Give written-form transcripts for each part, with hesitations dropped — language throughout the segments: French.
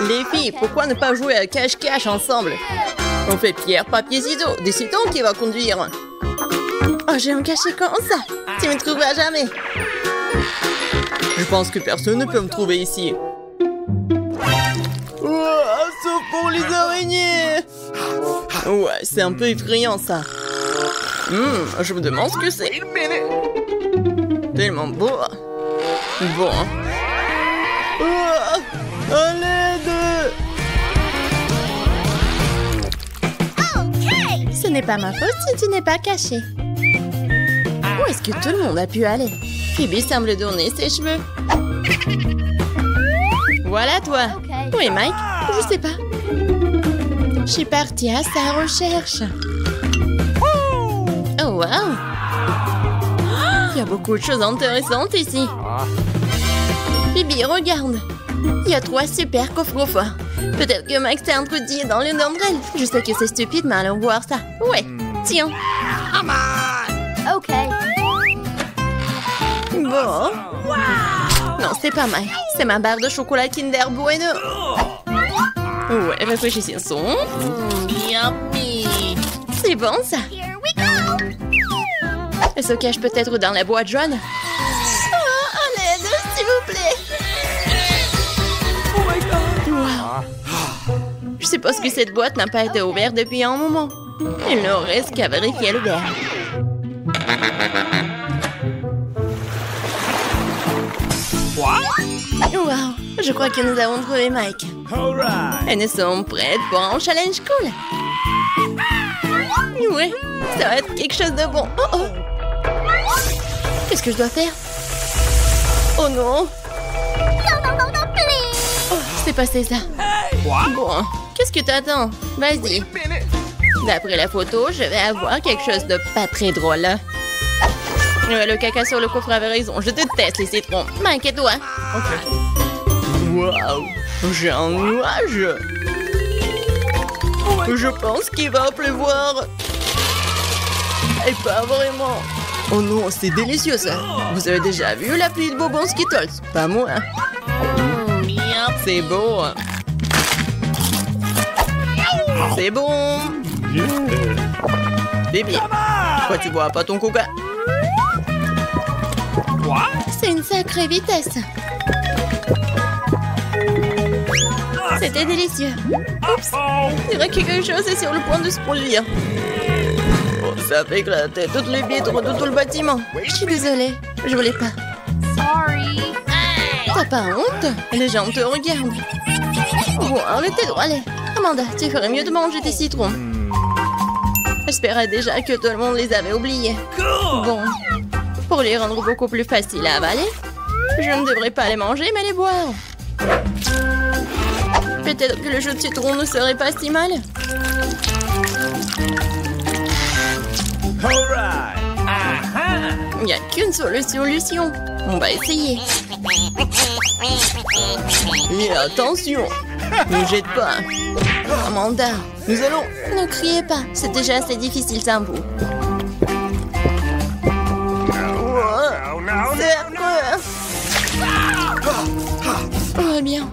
Les filles, pourquoi ne pas jouer à cache-cache ensemble? On fait pierre, papier, ciseaux. Décidons qui va conduire. Oh, j'ai un cachet comme ça. Tu me trouveras jamais. Je pense que personne ne peut me trouver ici. Oh, sauf pour les araignées. Ouais, c'est un peu effrayant ça. Je me demande ce que c'est. Tellement beau. Bon. Oh, à l'aide. Ce n'est pas ma faute si tu n'es pas caché. Où est-ce que tout le monde a pu aller? Phoebe semble donner ses cheveux. Voilà toi. Où est Mike? Je sais pas. Je suis partie à sa recherche. Oh wow! Il y a beaucoup de choses intéressantes ici. Phoebe, regarde. Il y a 3 super coffres forts. Peut-être que Mike s'est introduit dans l'une d'entre elles. Je sais que c'est stupide, mais allons voir ça. Ouais, tiens. Ok. Bon. Non, c'est pas Mike. C'est ma barre de chocolat Kinder Bueno. Ouais, réfléchissons. Yummy. C'est bon, ça. Elle se cache peut-être dans la boîte jaune. Oh, à l'aide, s'il vous plaît. Oh my God. Wow. Je suppose que cette boîte n'a pas été ouverte depuis un moment. Il ne reste qu'à vérifier le verre. Wow, je crois que nous avons trouvé Mike. Et nous sommes prêtes pour un challenge cool. Ouais, ça va être quelque chose de bon. Oh oh. Qu'est-ce que je dois faire? Oh non. Oh, c'est passé ça. Bon, qu'est-ce que t'attends? Vas-y. D'après la photo, je vais avoir quelque chose de pas très drôle. Le caca sur le coffre avait raison. Je déteste les citrons. M'inquiète-toi. Waouh, j'ai un nuage. Je pense qu'il va pleuvoir. Et pas vraiment. Oh non, c'est délicieux ça. Vous avez déjà vu la pluie de bonbons Skittles? Pas moi. C'est beau. C'est bon. Bébé, pourquoi tu bois pas ton coca? C'est une sacrée vitesse. C'était délicieux. Oups, je dirais que quelque chose est sur le point de se produire. Oh, ça fait éclater toutes les vitres de tout le bâtiment. Je suis désolée. Je voulais pas. T'as pas honte? Les gens te regardent. Bon, arrêtez de râler. Amanda, tu ferais mieux de manger tes citrons. J'espérais déjà que tout le monde les avait oubliés. Bon, pour les rendre beaucoup plus faciles à avaler, je ne devrais pas les manger, mais les boire. Peut-être que le jus de citron ne serait pas si mal. Il n'y a qu'une seule solution. On va essayer. Et attention, ne jette pas. Amanda, nous allons... Ne criez pas. C'est déjà assez difficile sans vous. C'est affreux. Oh bien,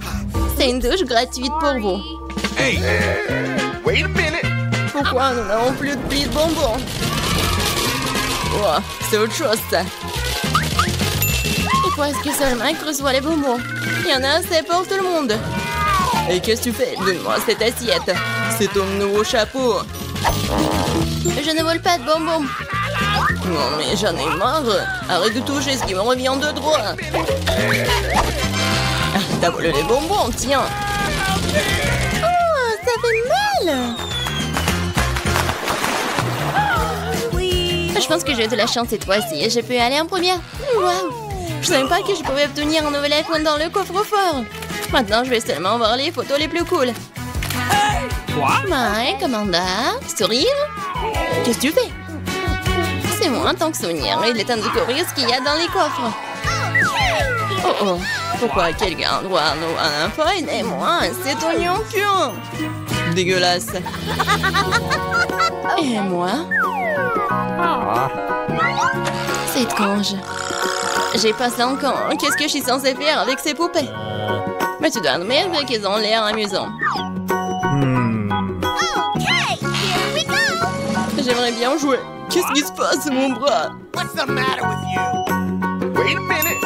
c'est une douche gratuite pour vous. Hey, wait a minute. Pourquoi nous n'avons plus de billes de bonbons? Oh, c'est autre chose ça. Pourquoi est-ce que seul Mike reçoit les bonbons? Il y en a assez pour tout le monde. Et qu'est-ce que tu fais? Donne-moi cette assiette. C'est ton nouveau chapeau. Je ne vole pas de bonbons. Non mais j'en ai marre. Arrête de toucher ce qui me revient de droit. Ah, t'as volé les bonbons, tiens. Oh, ça fait mal. Je pense que j'ai de la chance cette fois-ci. Je peux aller en première. Waouh! Je savais pas que je pouvais obtenir un nouvel iPhone dans le coffre-fort. Maintenant, je vais seulement voir les photos les plus cool. Mike, Amanda, sourire. Qu'est-ce que tu fais? C'est moi en tant que souvenir. Il est temps de découvrir ce qu'il y a dans les coffres. Oh oh, pourquoi quelqu'un doit avoir un iPhone et moi c'est oignon pur? Dégueulasse. Et moi? C'est étrange. J'ai pas 5 ans. Qu'est-ce que je suis censée faire avec ces poupées? Mais tu dois admettre qu'ils ont l'air amusants. J'aimerais bien jouer. Qu'est-ce qui se passe, mon bras? What's the matter with you? Wait a minute.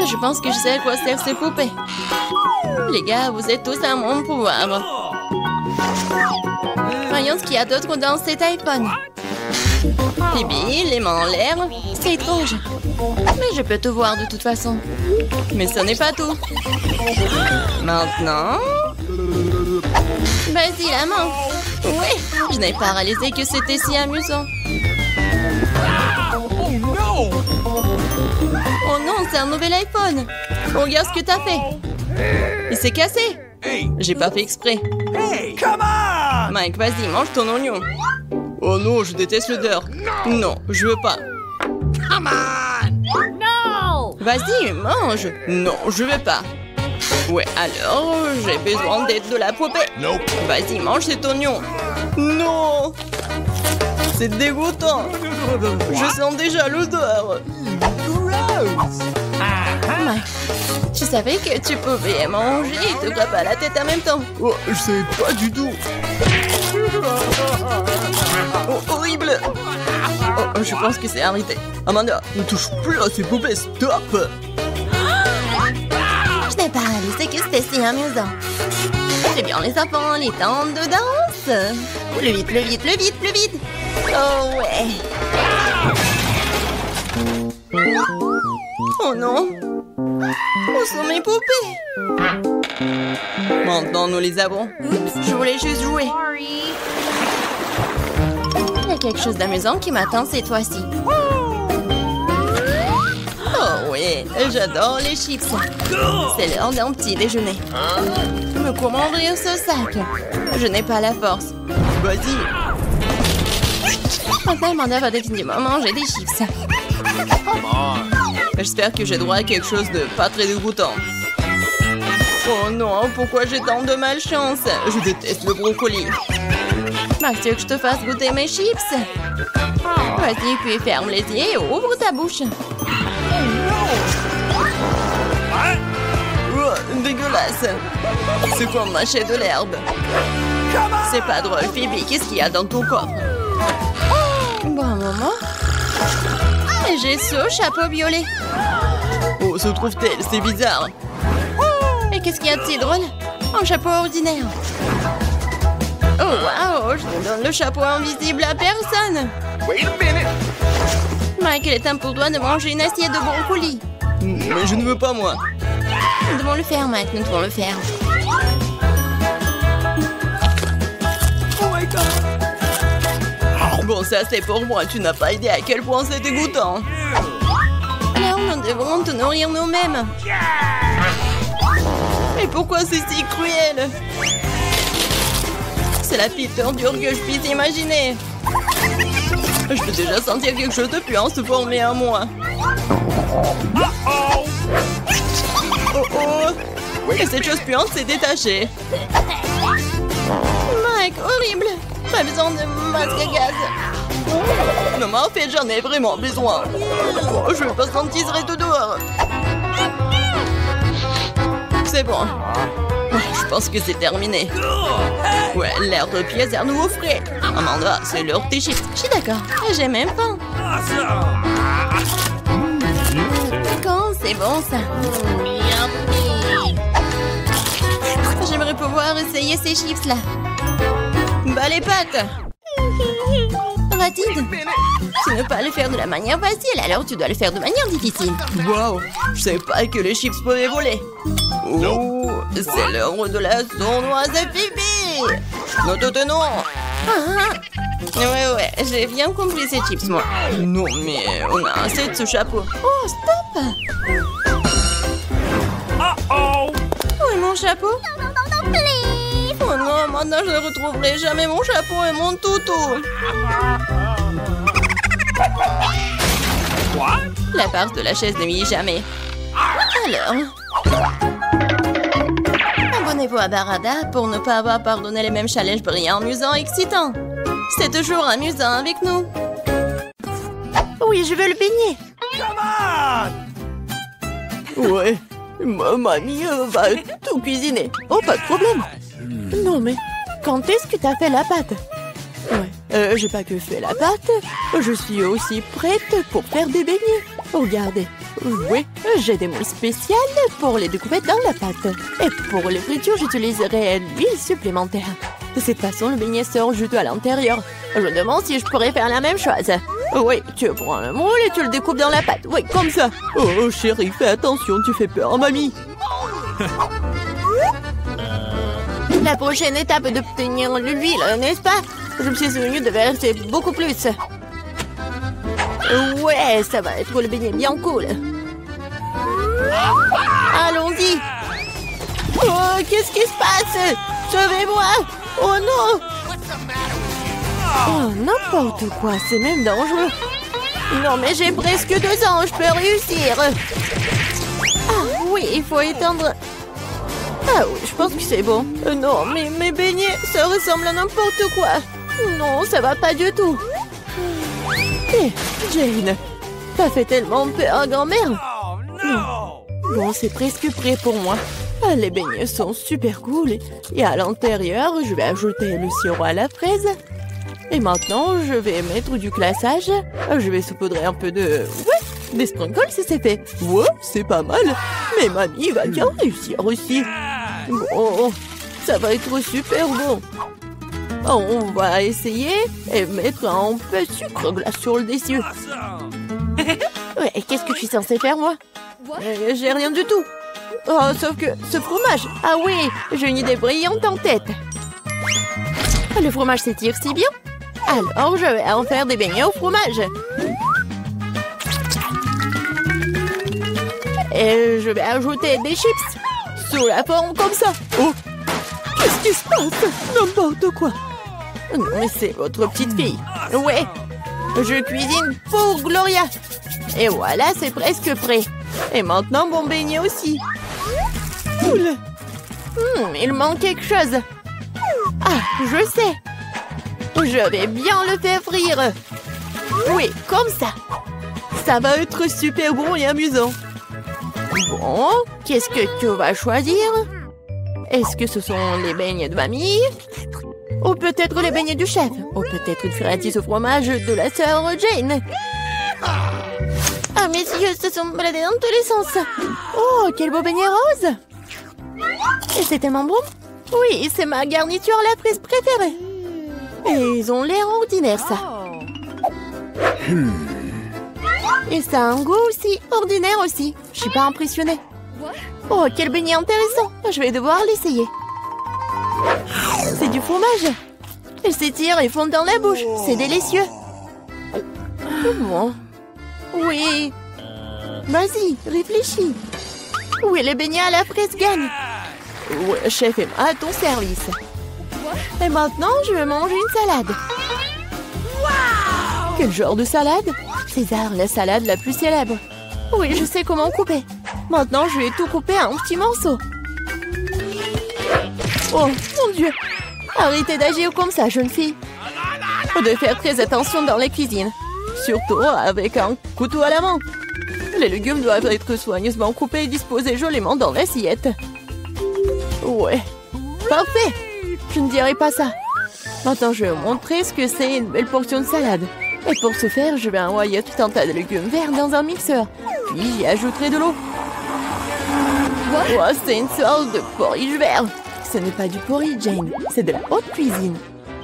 Je pense que je sais à quoi servent ces poupées. Les gars, vous êtes tous à mon pouvoir. Voyons ce qu'il y a d'autre dans cet iPhone. Phoebe, les mains en l'air, c'est étrange. Mais je peux tout voir de toute façon. Mais ce n'est pas tout. Maintenant... Vas-y, la main. Oui, je n'ai pas réalisé que c'était si amusant. Oh no! Oh non, c'est un nouvel iPhone. Regarde ce que t'as fait. Il s'est cassé. Hey! J'ai pas fait exprès. Hey! Come on! Mike, vas-y, mange ton oignon. Oh non, je déteste l'odeur. Non, je veux pas. Come on! Vas-y, mange. Non, je veux pas. Ouais, alors, j'ai besoin d'aide de la poupée. Nope. Vas-y, mange cet oignon. Non! C'est dégoûtant. Je sens déjà l'odeur. Gross! Mike, tu savais que tu pouvais manger et te frapper à la tête en même temps. Oh, je savais pas du tout. Oh, horrible. Oh, je pense que c'est arrêté. Amanda, ne touche plus à ces poupées, stop. Je n'ai pas réalisé que c'était si amusant. C'est bien les enfants, les temps de danse. Plus vite, plus vite, plus vite, plus vite. Oh ouais. Oh non. Où sont mes poupées? Maintenant, nous les avons. Oups, je voulais juste jouer. Il y a quelque chose d'amusant qui m'attend cette fois-ci. Oh oui, j'adore les chips. C'est l'heure d'un petit déjeuner. Mais comment ouvrir ce sac? Je n'ai pas la force. Vas-y. Maintenant, Amanda va définitivement manger des chips. J'espère que j'ai droit à quelque chose de pas très dégoûtant. Oh non, pourquoi j'ai tant de malchance? Je déteste le brocoli. Max, tu veux que je te fasse goûter mes chips? Vas-y, puis ferme les yeux et ouvre ta bouche. Oh, dégueulasse. C'est comme mâcher de l'herbe. C'est pas drôle, Phoebe. Qu'est-ce qu'il y a dans ton coffre? Bon moment. Et j'ai ce chapeau violet. Oh, se trouve-t-elle? C'est bizarre. Et qu'est-ce qu'il y a de si drôle? Un chapeau ordinaire. Oh waouh, je ne donne le chapeau invisible à personne. Wait a minute. Mike, il est temps pour toi de manger une assiette de brocoli. Mais je ne veux pas, moi. Nous devons le faire, Mike, nous devons le faire. Bon, ça c'est pour moi. Tu n'as pas idée à quel point c'est dégoûtant. Alors, nous devrons te nourrir nous-mêmes. Mais pourquoi c'est si cruel? C'est la pire torture que je puisse imaginer. Je peux déjà sentir quelque chose de puant se former à moi. Oh! Oh oh! Et cette chose puante s'est détachée. Mike, horrible. Pas besoin de masque à gaz. Non, mais en fait, j'en ai vraiment besoin. Oh, je vais pas sentir tout dehors. C'est bon. Je pense que c'est terminé. Ouais, l'air de pièce est à nouveau frais. Amanda, c'est l'heure de tes chips. Je suis d'accord. J'ai même faim. Quand c'est bon, ça. J'aimerais pouvoir essayer ces chips-là. Bah, les pâtes. Ratide, tu ne peux pas le faire de la manière facile, alors tu dois le faire de manière difficile. Waouh! Je savais pas que les chips pouvaient voler. Oh, c'est l'heure de la sournoise Phoebe. Non, non. Ouais, j'ai bien compris ces chips, moi. Non, mais on a assez de ce chapeau. Oh, stop! Uh-oh! Où est mon chapeau? Oh non, maintenant je ne retrouverai jamais mon chapeau et mon toutou. What? La part de la chaise ne m'y est jamais. Alors, abonnez-vous à Barada pour ne pas avoir pardonné les mêmes challenges brillants, amusants et excitants. C'est toujours amusant avec nous. Oui, je veux le baigner. Come on! Ouais. Mamie va tout cuisiner. Oh, pas de problème. Non mais, quand est-ce que t'as fait la pâte? Ouais, j'ai pas que fait la pâte. Je suis aussi prête pour faire des beignets. Regardez. Oui, j'ai des moules spéciales pour les découper dans la pâte. Et pour les fritures, j'utiliserai l'huile supplémentaire. De cette façon, le beignet sort juteux à l'intérieur. Je me demande si je pourrais faire la même chose. Oui, tu prends un moule et tu le découpes dans la pâte. Oui, comme ça. Oh, chérie, fais attention, tu fais peur à mamie. La prochaine étape est d'obtenir l'huile, n'est-ce pas? Je me suis souvenu de verser beaucoup plus. Ouais, ça va être le beignet bien cool. Allons-y. Oh, qu'est-ce qui se passe? Sauvez-moi! Oh non! Oh, n'importe quoi, c'est même dangereux. Non, mais j'ai presque 2 ans, je peux réussir. Ah oui, il faut éteindre. Ah oui, je pense que c'est bon. Non, mais mes beignets, ça ressemble à n'importe quoi. Non, ça va pas du tout. Hé, Jane, t'as fait tellement peur à grand-mère. Bon, c'est presque prêt pour moi. Ah, les beignets sont super cool. Et à l'intérieur, je vais ajouter le sirop à la fraise. Et maintenant, je vais mettre du glaçage. Je vais saupoudrer un peu de... Ouais, des sprinkles si c'est fait. Ouais, c'est pas mal. Mais mamie va bien réussir aussi. Bon, ça va être super bon. On va essayer et mettre un peu de sucre glace sur le dessus. Ouais, et qu'est-ce que je suis censée faire, moi? J'ai rien du tout. Oh, sauf que ce fromage. Ah oui, j'ai une idée brillante en tête. Le fromage s'étire si bien. Alors, je vais en faire des beignets au fromage. Et je vais ajouter des chips sous la forme comme ça. Oh, qu'est-ce qui se passe? N'importe quoi. Non, mais c'est votre petite fille. Ouais, je cuisine pour Gloria. Et voilà, c'est presque prêt. Et maintenant, mon beignet aussi. Cool. Il manque quelque chose. Ah, je sais. Je vais bien le faire frire. Oui, comme ça. Ça va être super bon et amusant. Bon, qu'est-ce que tu vas choisir? Est-ce que ce sont les beignets de mamie? Ou peut-être les beignets du chef? Ou peut-être une friandise au fromage de la sœur Jane? Ah, mes yeux se sont baladés dans tous les sens. Oh, quel beau beignet rose! Et c'est tellement bon? Oui, c'est ma garniture à la fraise préférée. Et ils ont l'air ordinaires, ça. Et ça a un goût aussi ordinaire aussi. Je suis pas impressionnée. Oh, quel beignet intéressant. Je vais devoir l'essayer. C'est du fromage. Il s'étire et fond dans la bouche. C'est délicieux. Bon. Oui. Vas-y, réfléchis. Oui, les beignets à la fraise gagnent. Ouais, chef, à ton service. Et maintenant, je vais manger une salade. Wow! Quel genre de salade? César, la salade la plus célèbre. Oui, je sais comment couper. Maintenant, je vais tout couper en petits morceaux. Oh, mon Dieu! Arrêtez d'agir comme ça, jeune fille. Faut de faire très attention dans la cuisine. Surtout avec un couteau à la main. Les légumes doivent être soigneusement coupés et disposés joliment dans l'assiette. Ouais, parfait! Je ne dirais pas ça. Maintenant, je vais vous montrer ce que c'est une belle portion de salade. Et pour ce faire, je vais envoyer tout un tas de légumes verts dans un mixeur. Puis j'y ajouterai de l'eau. Oh, c'est une sorte de porridge vert. Ce n'est pas du porridge, Jane. C'est de la haute cuisine.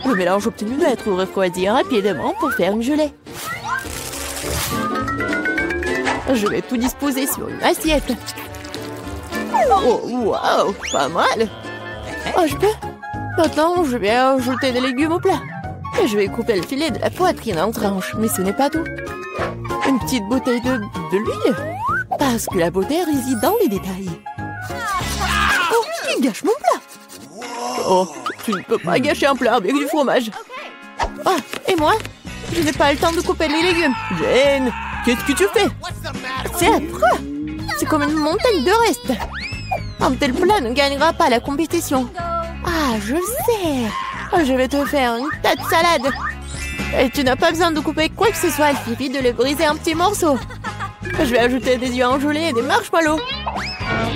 Le mélange obtenu doit être refroidi rapidement pour faire une gelée. Je vais tout disposer sur une assiette. Oh, waouh, pas mal. Oh, je peux? Maintenant, je vais ajouter des légumes au plat. Et je vais couper le filet de la poitrine en tranches. Mais ce n'est pas tout. Une petite bouteille de l'huile. Parce que la beauté réside dans les détails. Oh, il gâche mon plat. Oh, tu ne peux pas gâcher un plat avec du fromage. Oh, et moi? Je n'ai pas le temps de couper les légumes. Jane, qu'est-ce que tu fais? C'est affreux. C'est comme une montagne de restes. Un tel plat ne gagnera pas la compétition. Ah, je le sais. Je vais te faire une tas de salade. Et tu n'as pas besoin de couper quoi que ce soit. Il suffit de les briser en petits morceaux. Je vais ajouter des œufs engelés et des marshmallows.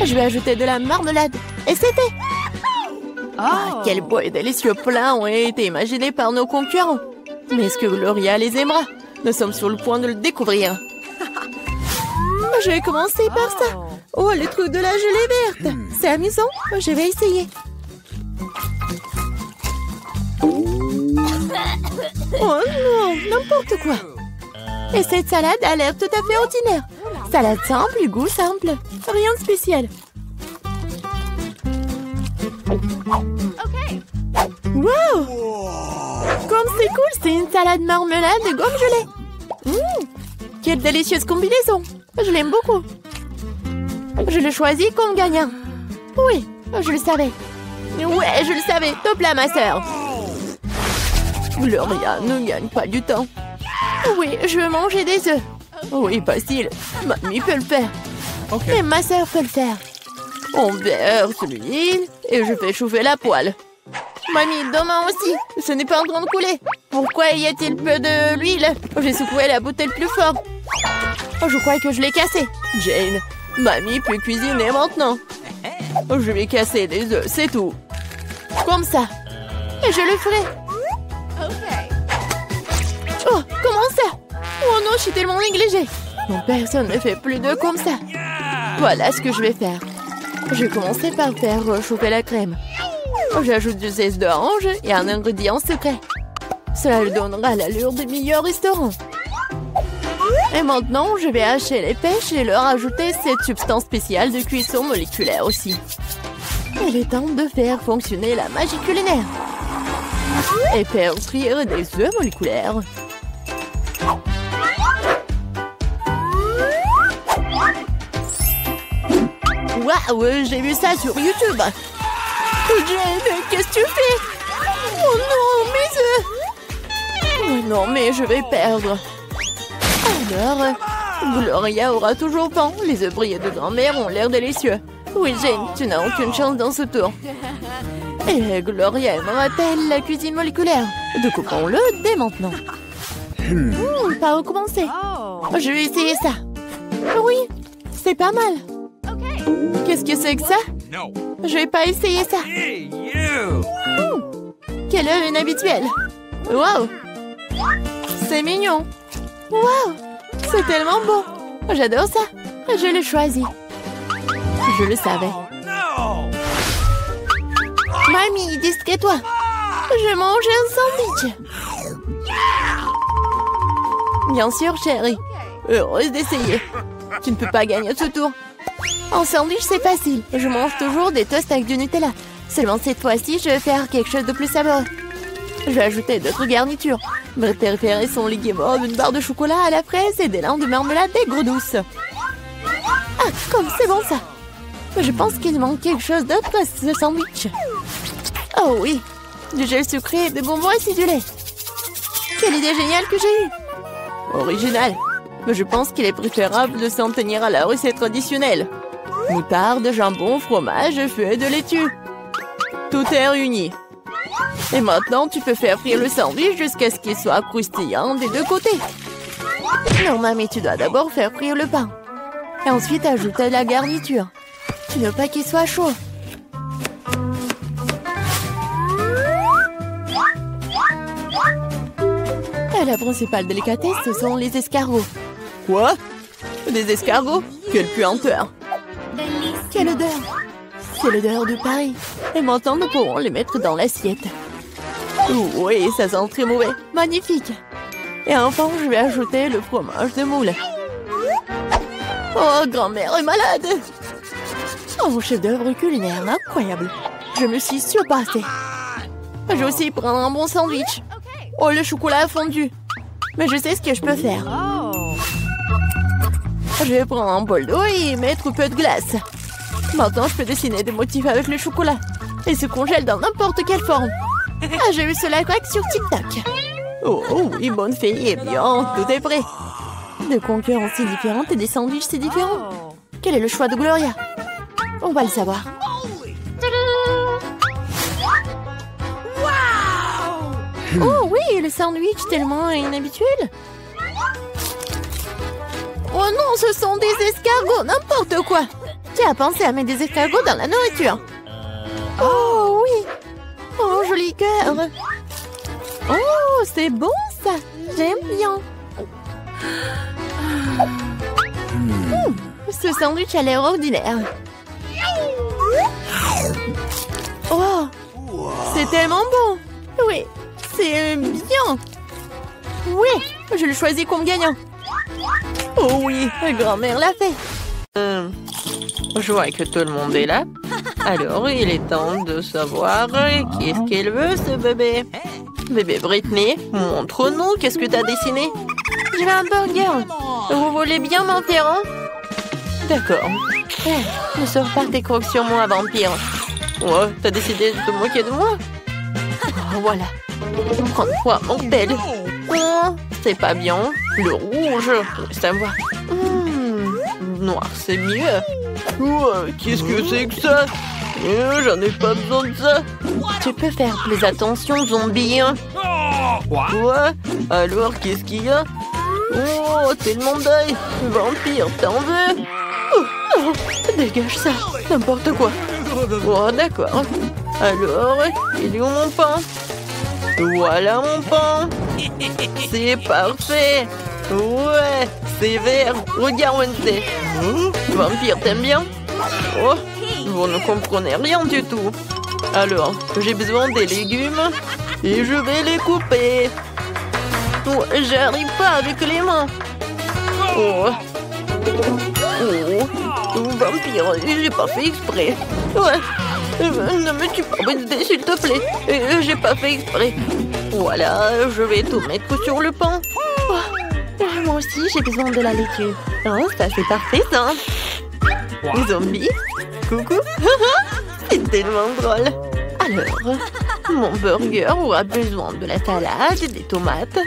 Je vais ajouter de la marmelade. Et c'est fait. Ah, quel beau et délicieux plat ont été imaginés par nos concurrents. Mais est-ce que Gloria les aimera? Nous sommes sur le point de le découvrir. Je vais commencer par ça. Oh, le truc de la gelée verte. C'est amusant. Je vais essayer. Oh non, n'importe quoi. Et cette salade a l'air tout à fait ordinaire. Salade simple, goût simple. Rien de spécial. Wow! Comme c'est cool, c'est une salade marmelade de gomme gelée. Quelle délicieuse combinaison. Je l'aime beaucoup. Je le choisis comme gagnant. Oui, je le savais. Ouais, je le savais. Top là, ma sœur. Gloria ne gagne pas du temps. Oui, je veux manger des œufs. Oui, facile. Mamie peut le faire. Et ma sœur peut le faire. On verse l'huile et je fais chauffer la poêle. Mamie, demain aussi. Ce n'est pas en train de couler. Pourquoi y a-t-il peu d'huile? J'ai secoué la bouteille plus fort. Je crois que je l'ai cassée. Jane, mamie peut cuisiner maintenant. Je vais casser des œufs, c'est tout. Comme ça. Et je le ferai. Oh, comment ça? Oh non, je suis tellement négligée. Non, personne ne fait plus d'œufs comme ça. Voilà ce que je vais faire. Je vais commencer par faire chauffer la crème. J'ajoute du zeste d'orange et un ingrédient secret. Cela lui donnera l'allure des meilleurs restaurants. Et maintenant, je vais hacher les pêches et leur ajouter cette substance spéciale de cuisson moléculaire aussi. Il est temps de faire fonctionner la magie culinaire. Et faire frire des œufs moléculaires. Waouh, j'ai vu ça sur YouTube. Jane, qu'est-ce que tu fais? Oh non, mes œufs! Oh non, mais je vais perdre. Alors, Gloria aura toujours faim. Les œufs brillés de grand-mère ont l'air délicieux. Oui, Jane, tu n'as aucune chance dans ce tour. Et Gloria aimera-t-elle la cuisine moléculaire? Découpons-le dès maintenant. Par où commencer? Je vais essayer ça. Oui, c'est pas mal. Qu'est-ce que c'est que ça? Je vais pas essayer ça. Quel œuf inhabituel. Wow, c'est mignon. Wow, c'est tellement beau. J'adore ça. Je l'ai choisi. Je le savais. Mamie, distrais-toi. Je mange un sandwich. Bien sûr, chérie. Heureuse d'essayer. Tu ne peux pas gagner ce tour. En sandwich, c'est facile. Je mange toujours des toasts avec du Nutella. Seulement cette fois-ci, je vais faire quelque chose de plus savoureux. Je vais ajouter d'autres garnitures. Mes préférés sont les guimauves, une barre de chocolat à la fraise et des langues de marmelade aigre douce. Ah, comme c'est bon ça. Je pense qu'il manque quelque chose d'autre à ce sandwich. Oh oui, du gel sucré et des bonbons acidulés. Quelle idée géniale que j'ai eue. Original. Mais je pense qu'il est préférable de s'en tenir à la recette traditionnelle. Moutarde, jambon, fromage, feuilles de laitue. Tout est réuni. Et maintenant, tu peux faire frire le sandwich jusqu'à ce qu'il soit croustillant des deux côtés. Non, mamie, tu dois d'abord faire frire le pain. Et ensuite, ajouter la garniture. Tu ne veux pas qu'il soit chaud. Et la principale délicatesse, ce sont les escargots. Quoi? Des escargots? Quelle puanteur! Quelle odeur! C'est l'odeur de Paris. Et maintenant, nous pourrons les mettre dans l'assiette. Oui, ça sent très mauvais. Magnifique! Et enfin, je vais ajouter le fromage de moule. Oh, grand-mère est malade! Oh, chef-d'œuvre culinaire, incroyable! Je me suis surpassée. Je vais aussi prendre un bon sandwich. Oh, le chocolat a fondu. Mais je sais ce que je peux faire. Je vais prendre un bol d'eau et mettre un peu de glace. Maintenant, je peux dessiner des motifs avec le chocolat. Et se congèle dans n'importe quelle forme. Ah, j'ai vu cela craque sur TikTok. Oh, oui, bonne fille. Eh bien, tout est prêt. Des concurrences si différentes et des sandwichs si différents. Quel est le choix de Gloria? On va le savoir. Oh oui, le sandwich tellement inhabituel. Oh non, ce sont des escargots, n'importe quoi. Qui a pensé à mettre des escargots dans la nourriture? Oh oui! Oh, joli cœur! Oh, c'est bon ça! J'aime bien! Ce sandwich a l'air ordinaire. Oh! C'est tellement bon! Oui, c'est bien! Oui, je le choisis comme gagnant. Oh oui, grand-mère l'a fait. Je vois que tout le monde est là. Alors, il est temps de savoir qu'est-ce qu'elle veut, ce bébé. Bébé Britney, montre-nous, qu'est-ce que t'as dessiné? Je veux un burger. Vous voulez bien m'en faire un? D'accord. Ne sors pas tes crocs sur moi, vampire. Oh, t'as décidé de te moquer de moi? Oh, voilà. Prends-toi, mortel. Oh, c'est pas bien. Le rouge, ça va. Noir, c'est mieux. Oh, qu'est-ce que c'est que ça? J'en ai pas besoin de ça. Tu peux faire plus attention, zombie. Quoi? Alors, qu'est-ce qu'il y a? Oh, tellement d'œil. Vampire, t'en veux? Oh, dégage ça, n'importe quoi. Oh, d'accord. Alors, il est où mon pain? Voilà mon pain. C'est parfait. Ouais, c'est vert. Regarde, Wednesday. Vampire, t'aimes bien? Oh, vous ne comprenez rien du tout. Alors, j'ai besoin des légumes et je vais les couper. Oh, j'arrive pas avec les mains. Oh. Oh, vampire, j'ai pas fait exprès. Ouais. Ne me tue pas, Wednesday, s'il te plaît. J'ai pas fait exprès. Voilà, je vais tout mettre sur le pain. Oh, moi aussi, j'ai besoin de la laitue. Oh, ça c'est parfait, ça. Zombie, coucou. C'est tellement drôle. Alors, mon burger aura besoin de la salade, des tomates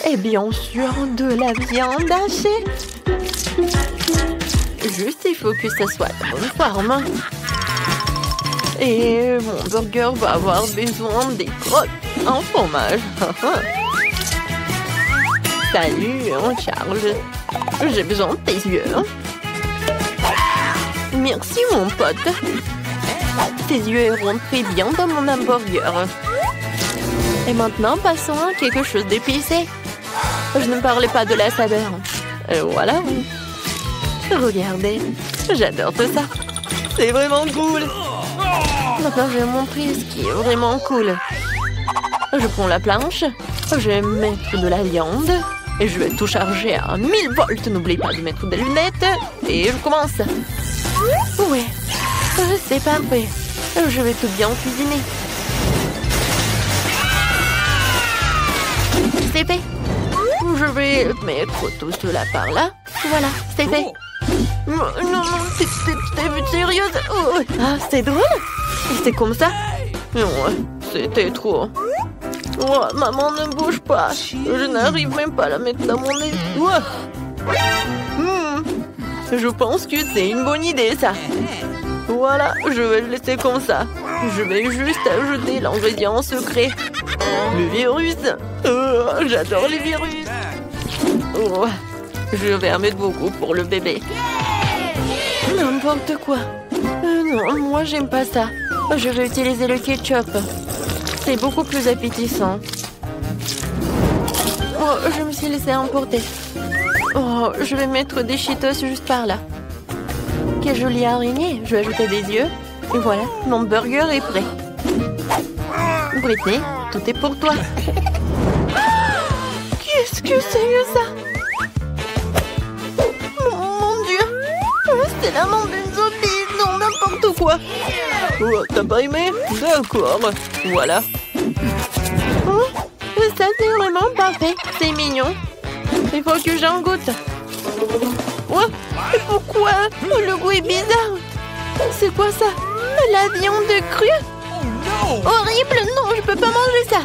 et bien sûr de la viande hachée. Juste, il faut que ça soit de bonne forme. Et mon burger va avoir besoin des crottes en fromage. Salut, Charles. J'ai besoin de tes yeux. Merci, mon pote. Tes yeux iront très bien dans mon hamburger. Et maintenant, passons à quelque chose d'épicé. Je ne parlais pas de la saveur. Voilà. Regardez, j'adore tout ça. C'est vraiment cool. Maintenant, je vais montrer ce qui est vraiment cool. Je prends la planche, je vais mettre de la viande et je vais tout charger à 1000 volts. N'oublie pas de mettre des lunettes et je commence. Ouais, c'est parfait. Je vais tout bien cuisiner. C'est fait. Je vais mettre tout cela par là. Voilà, c'est fait. Non, t'es sérieuse? Oh. Ah, c'est drôle. C'est comme ça? Non, c'était trop. Oh, maman, ne bouge pas. Je n'arrive même pas à la mettre dans mon nez. Je pense que c'est une bonne idée, ça. Voilà, je vais le laisser comme ça. Je vais juste ajouter l'ingrédient secret. Le virus. Oh, j'adore les virus. Oh, je vais en mettre beaucoup pour le bébé. N'importe quoi. Non, moi, j'aime pas ça. Je vais utiliser le ketchup. C'est beaucoup plus appétissant. Oh, je me suis laissée emporter. Oh, je vais mettre des Cheetos juste par là. Quelle jolie araignée. Je vais ajouter des yeux. Et voilà, mon burger est prêt. Britney, tout est pour toi. Qu'est-ce que c'est que ça? Mon Dieu. C'est la main d'une zombie. Non, n'importe quoi. Oh, t'as pas aimé? D'accord. Voilà. Oh, ça, c'est vraiment parfait. C'est mignon. Il faut que j'en goûte. Oh, pourquoi? Le goût est bizarre. C'est quoi ça? La viande crue? Horrible, non, je peux pas manger ça.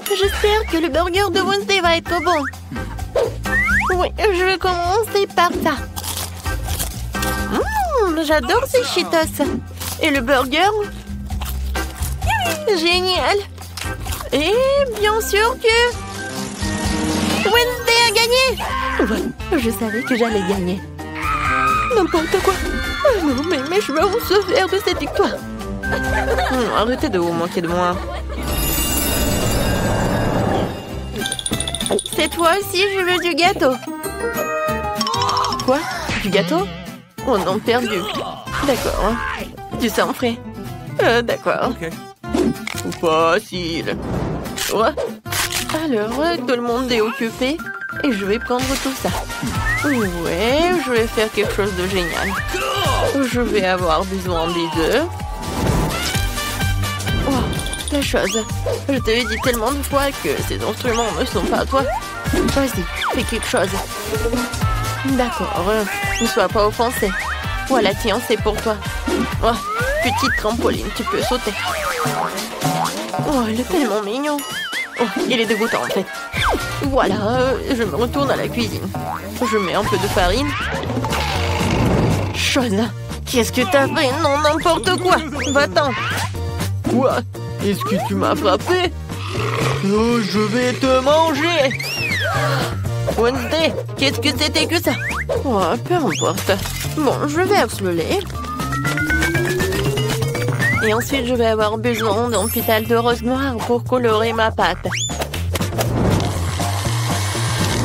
J'espère que le burger de Wednesday va être bon. Oui, je vais commencer par ça. J'adore ces Cheetos. Et le burger? Génial. Et bien sûr que Wednesday a gagné. Ouais, je savais que j'allais gagner. n'importe quoi. Oh non, mais mes cheveux vont se faire de cette victoire. Arrêtez de vous moquer de moi. Cette fois aussi, je veux du gâteau. Quoi? Du gâteau? Oh non, perdu. D'accord. Du sang frais. D'accord. Facile. Ouais. Alors, tout le monde est occupé et je vais prendre tout ça. Ouais, je vais faire quelque chose de génial. Je vais avoir besoin des œufs. Oh, la chose. Je te l'ai dit tellement de fois que ces instruments ne sont pas à toi. Vas-y, fais quelque chose. D'accord, ne sois pas offensé. Voilà, tiens, c'est pour toi. Oh, petite trampoline, tu peux sauter. Oh, il est tellement mignon. Oh, il est dégoûtant en fait. Voilà, je me retourne à la cuisine. Je mets un peu de farine. Chose, qu'est-ce que t'as fait? Non, n'importe quoi. Va-t'en. Quoi? Est-ce que tu m'as frappé? Oh, je vais te manger. Wednesday, qu'est-ce que c'était que ça? Oh, peu importe. Bon, je verse le lait. Et ensuite, je vais avoir besoin d'un pétale de rose noir pour colorer ma pâte.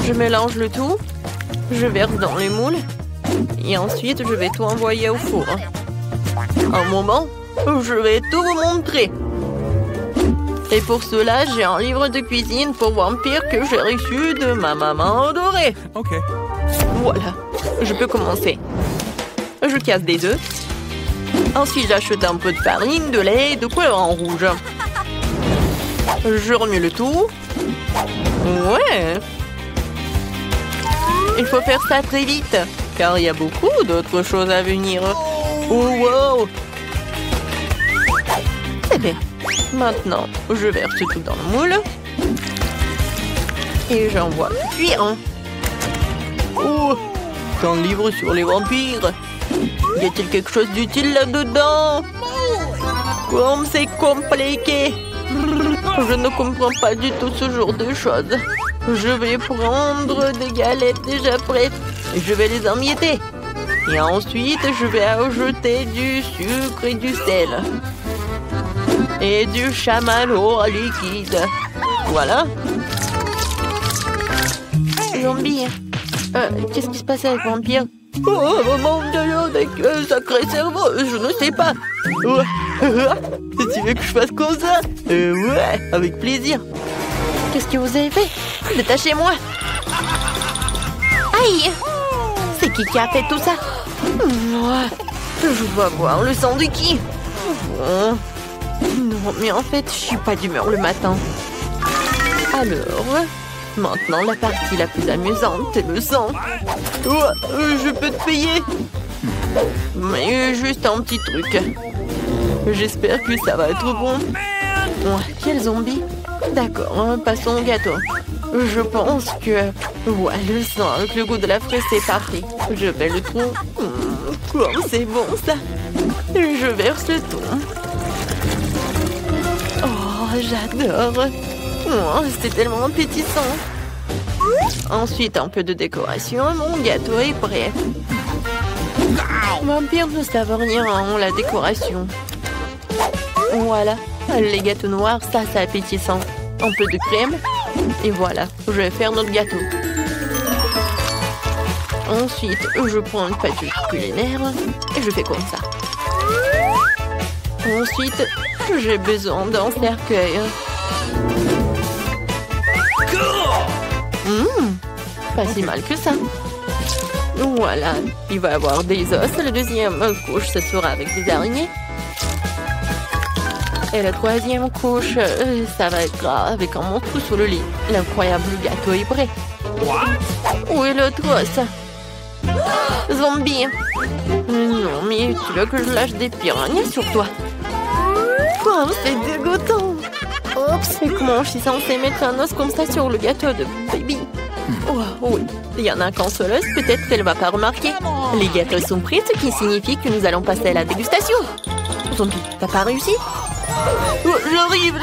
Je mélange le tout. Je verse dans les moules. Et ensuite, je vais tout envoyer au four. Un moment, je vais tout vous montrer. Et pour cela, j'ai un livre de cuisine pour vampires que j'ai reçu de ma maman adorée. Ok. Voilà, je peux commencer. Je casse des œufs. Ensuite, j'achète un peu de farine, de lait, de couleur en rouge. Je remue le tout. Ouais. Il faut faire ça très vite, car il y a beaucoup d'autres choses à venir. Oh, wow. C'est bien. Maintenant, je verse tout dans le moule. Et j'envoie cuire. Oh, c'est un livre sur les vampires. Y a-t-il quelque chose d'utile là-dedans? Comme c'est compliqué. Je ne comprends pas du tout ce genre de choses. Je vais prendre des galettes déjà prêtes et je vais les emietter. Et ensuite, je vais ajouter du sucre et du sel. Et du chamallow liquide. Voilà. Zombie. Qu'est-ce qui se passe avec Vampire? Oh, mon Dieu, avec sacré cerveau, je ne sais pas. Tu veux que je fasse comme ça? Ouais, avec plaisir. Qu'est-ce que vous avez fait? Détachez-moi. Aïe! C'est qui a fait tout ça? Je dois voir le sang de qui? Bon. Non, mais en fait, je suis pas d'humeur le matin. Alors, maintenant, la partie la plus amusante, c'est le sang. Je peux te payer. Mais juste un petit truc. J'espère que ça va être bon. Quel zombie? D'accord, passons au gâteau. Je pense que... Ouais, le sang avec le goût de la fraise, c'est parfait. Je vais le tout. Comme c'est bon, ça. Je verse le tout. Oh, j'adore. Oh, c'est tellement appétissant. Ensuite, un peu de décoration. Mon gâteau est prêt. Vampire ne savent rien en la décoration. Voilà. Les gâteaux noirs, ça, c'est appétissant. Un peu de crème. Et voilà, je vais faire notre gâteau. Ensuite, je prends une pâte culinaire et je fais comme ça. Ensuite, j'ai besoin d'un cercueil. Pas si mal que ça. Voilà, il va y avoir des os. La deuxième couche, ce sera avec des araignées. Et la troisième couche, ça va être avec un monstre sous le lit. L'incroyable gâteau est prêt. Où est l'autre os? Zombie. Non, mais tu veux que je lâche des piranhas sur toi? Oh, c'est dégoûtant. Oups, et comment je suis censée mettre un os comme ça sur le gâteau de baby? Oh, oui, il y en a qu'un seul os, peut-être qu'elle ne va pas remarquer. Les gâteaux sont prêts, ce qui signifie que nous allons passer à la dégustation. Zombie, t'as pas réussi? Oh, j'arrive.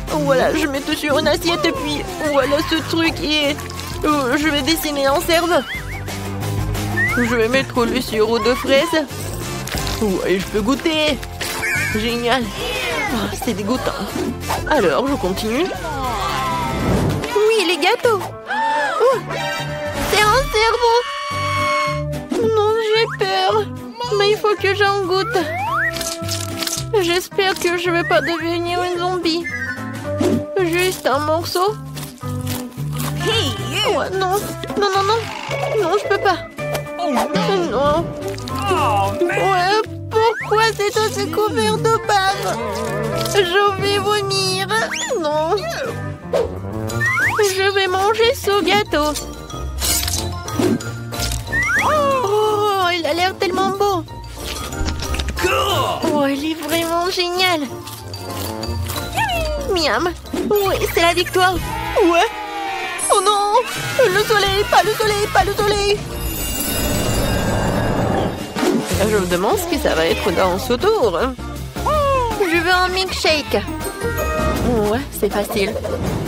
Voilà, je mets tout sur une assiette et puis voilà ce truc et je vais dessiner un cerveau. Je vais mettre le sirop de fraise. Ouais, je peux goûter. Génial. Oh, c'est dégoûtant. Alors, je continue. Oui, les gâteaux. Oh, c'est un cerveau. Non, j'ai peur. Mais il faut que j'en goûte. J'espère que je ne vais pas devenir une zombie. Juste un morceau. Oh, non, non, non, non. Non, je peux pas. Non. Ouais, pourquoi c'est aussi couvert de bave? Je vais vomir. Non. Je vais manger ce gâteau. Oh, il a l'air tellement beau. Oh, il est vraiment génial. Miam. Oui, c'est la victoire. Ouais. Oh non. Le soleil, pas le soleil, pas le soleil. Je me demande ce que ça va être dans ce tour. Je veux un milkshake. Ouais, c'est facile.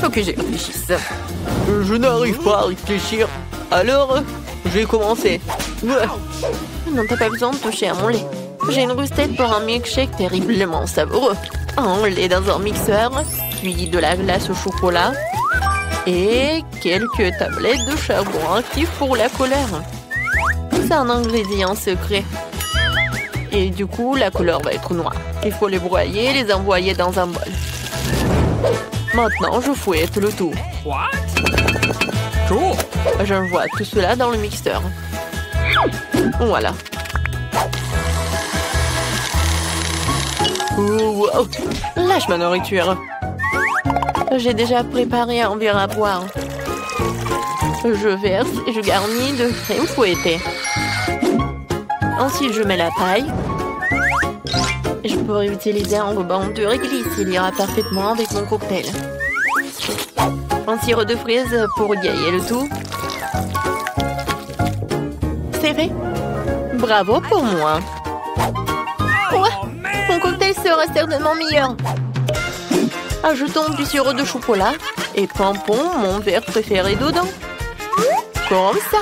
Faut que j'y réfléchisse. Je n'arrive pas à réfléchir. Alors, je vais commencer. Ouais. Non, t'as pas besoin de toucher à mon lait. J'ai une recette pour un milkshake terriblement savoureux. Un lait dans un mixeur, puis de la glace au chocolat et quelques tablettes de charbon actif pour la couleur. C'est un ingrédient secret. Et du coup, la couleur va être noire. Il faut les broyer et les envoyer dans un bol. Maintenant, je fouette le tout. Cool. J'envoie tout cela dans le mixeur. Voilà. Oh, wow. Lâche ma nourriture. J'ai déjà préparé un verre à boire. Je verse et je garnis de crème fouettée. Ensuite, je mets la paille. Je pourrais utiliser un ruban de réglisse. Il ira parfaitement avec mon cocktail. Un sirop de fraise pour égayer le tout. C'est fait. Bravo pour moi. Ouais, mon cocktail sera certainement meilleur. Ajoutons du sirop de chocolat et pompons mon verre préféré dedans. Comme ça.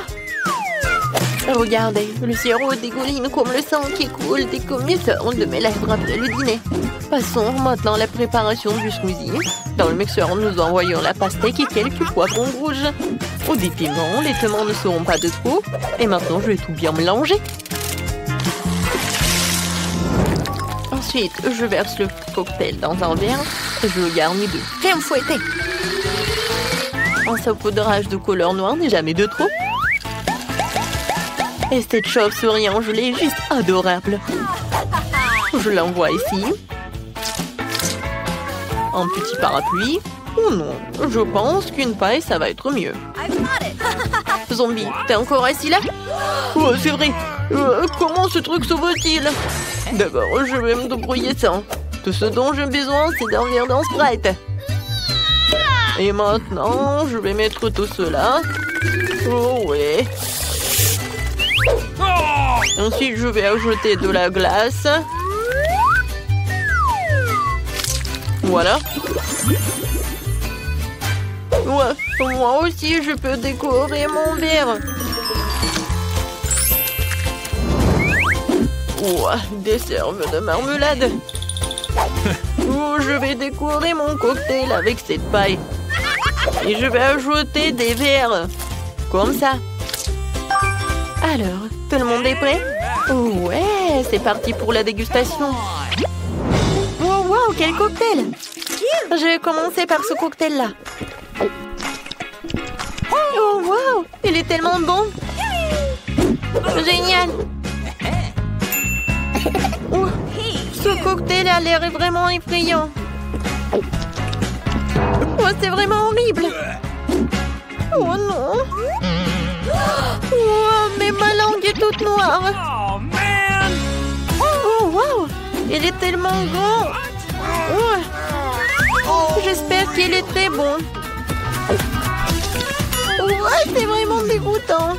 Regardez, le sirop dégouline comme le sang qui coule des commetteurs de mes lèvres après le dîner. Passons maintenant à la préparation du smoothie. Dans le mixeur, nous envoyons la pastèque et quelques poivrons rouges. Au des piments, les piments ne seront pas de trop. Et maintenant, je vais tout bien mélanger. Ensuite, je verse le cocktail dans un verre et je le garnis de crème fouettée. Un saupoudrage de couleur noire n'est jamais de trop. Et cette chauve-souris en gelée est juste adorable. Je l'envoie ici. Un petit parapluie. Oh non, je pense qu'une paille, ça va être mieux. Zombie, t'es encore assis là? Oh, c'est vrai. Comment ce truc sauve-t-il? D'abord, je vais me débrouiller sans. Tout ce dont j'ai besoin, c'est d'un verre d'un Sprite. Et maintenant, je vais mettre tout cela. Oh ouais. Ensuite, je vais ajouter de la glace. Voilà. Ouais, moi aussi, je peux décorer mon verre. Ouah, des cerves de marmelade. Oh, je vais décorer mon cocktail avec cette paille. Et je vais ajouter des verres. Comme ça. Alors, tout le monde est prêt? Ouais, c'est parti pour la dégustation. Wow, wow, quel cocktail! Je vais commencer par ce cocktail-là. Oh, wow, il est tellement bon. Génial. Oh, ce cocktail a l'air vraiment effrayant. Oh, c'est vraiment horrible. Oh non. Oh, mais ma langue est toute noire. Oh, man! Oh, wow! Il est tellement grand. Oh. J'espère qu'il est très bon. Oh, c'est vraiment dégoûtant.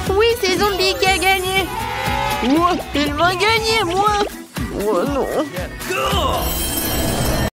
Oui, c'est Zombie qui a gagné. Oh, il m'a gagné, moi. Oh non.